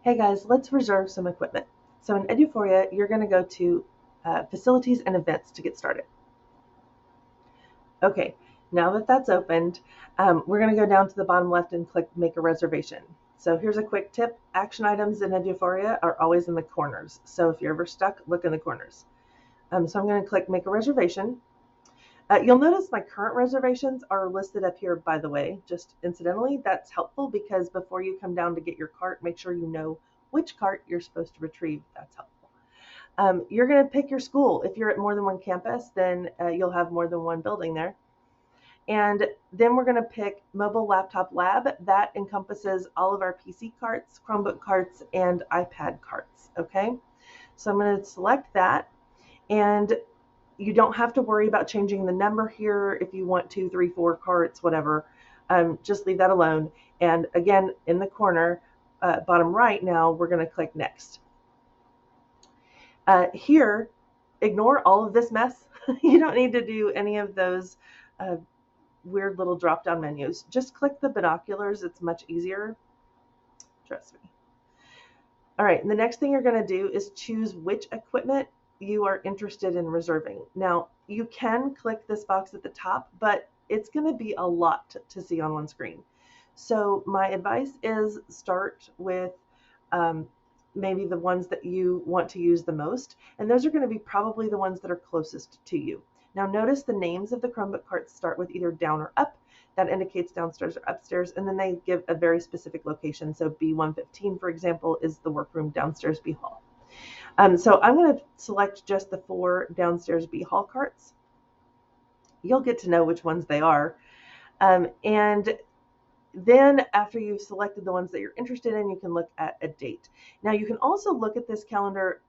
Hey guys, let's reserve some equipment. So in Eduphoria, you're going to go to facilities and events to get started. Okay, now that that's opened, we're going to go down to the bottom left and click make a reservation. So here's a quick tip. Action items in Eduphoria are always in the corners. So if you're ever stuck, look in the corners. So I'm going to click make a reservation. You'll notice my current reservations are listed up here, by the way, just incidentally. That's helpful because before you come down to get your cart, make sure you know which cart you're supposed to retrieve. That's helpful. You're going to pick your school. If you're at more than one campus, then you'll have more than one building there. And then we're going to pick mobile laptop lab. That encompasses all of our PC carts, Chromebook carts, and iPad carts. Okay, so I'm going to select that. And you don't have to worry about changing the number here if you want 2, 3, 4 carts, whatever. Just leave that alone. And again, in the corner, bottom right now, we're going to click next. Here, ignore all of this mess. You don't need to do any of those uh, weird little drop down menus. Just click the binoculars. It's much easier. Trust me. All right, and the next thing you're going to do is choose which equipment you are interested in reserving. Now, you can click this box at the top, but it's going to be a lot to see on one screen. So my advice is start with maybe the ones that you want to use the most, and those are going to be probably the ones that are closest to you. Now notice the names of the Chromebook carts start with either down or up. That indicates downstairs or upstairs, and then they give a very specific location. So B115, for example, is the workroom downstairs B hall. So I'm going to select just the 4 downstairs B hall carts. You'll get to know which ones they are. And then after you've selected the ones that you're interested in, you can look at a date. Now you can also look at this calendar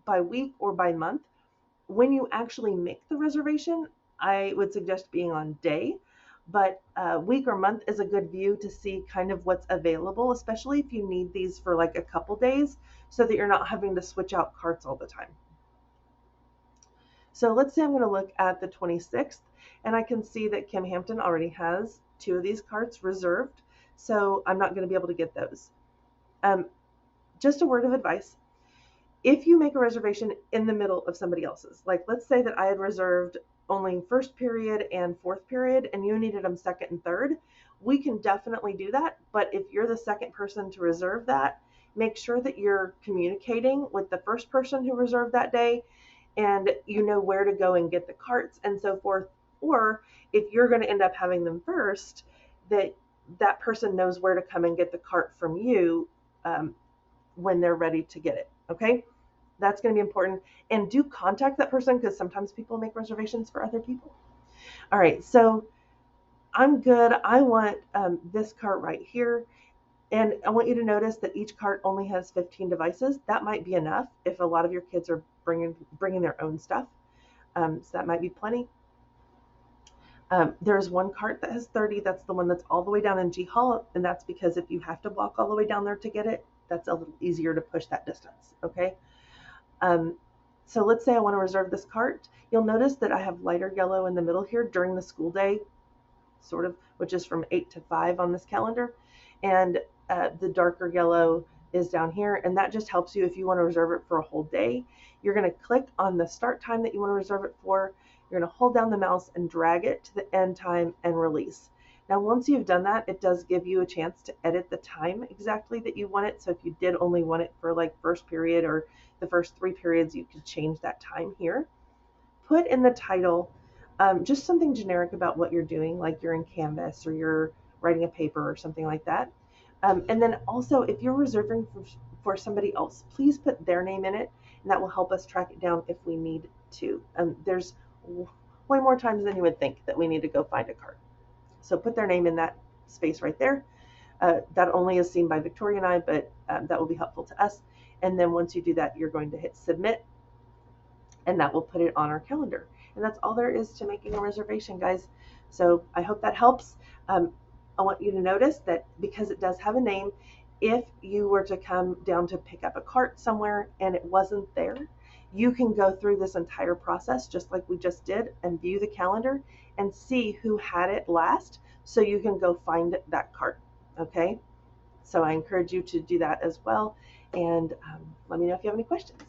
by week or by month. When you actually make the reservation, I would suggest being on day, but week or month is a good view to see kind of what's available, especially if you need these for like a couple days so that you're not having to switch out carts all the time. So let's say I'm going to look at the 26th, and I can see that Kim Hampton already has 2 of these carts reserved, so I'm not going to be able to get those. Just a word of advice. If you make a reservation in the middle of somebody else's, like let's say that I had reserved only first period and fourth period and you needed them second and third, we can definitely do that. But if you're the second person to reserve that, make sure that you're communicating with the first person who reserved that day and you know where to go and get the carts and so forth. Or if you're going to end up having them first, that person knows where to come and get the cart from you when they're ready to get it. Okay, that's going to be important. And do contact that person because sometimes people make reservations for other people. All right, so I'm good. I want this cart right here. And I want you to notice that each cart only has 15 devices. That might be enough if a lot of your kids are bringing their own stuff. So that might be plenty. There's one cart that has 30. That's the one that's all the way down in G Hall. And that's because if you have to walk all the way down there to get it, that's a little easier to push that distance. Okay. So let's say I want to reserve this cart. You'll notice that I have lighter yellow in the middle here during the school day, sort of, which is from 8 to 5 on this calendar. And the darker yellow is down here. And that just helps you if you want to reserve it for a whole day. You're going to click on the start time that you want to reserve it for. You're going to hold down the mouse and drag it to the end time and release. Now, once you've done that, it does give you a chance to edit the time exactly that you want it. So if you did only want it for like first period or the first 3 periods, you could change that time here. Put in the title just something generic about what you're doing, like you're in Canvas or you're writing a paper or something like that. And then also, if you're reserving for somebody else, please put their name in it, and that will help us track it down if we need to. There's way more times than you would think that we need to go find a cart. So put their name in that space right there. That only is seen by Victoria and I, but that will be helpful to us. And then once you do that, you're going to hit submit, and that will put it on our calendar. And that's all there is to making a reservation, guys. So I hope that helps. I want you to notice that because it does have a name, if you were to come down to pick up a cart somewhere and it wasn't there, you can go through this entire process just like we just did and view the calendar and see who had it last so you can go find that cart. Okay? So I encourage you to do that as well. And let me know if you have any questions.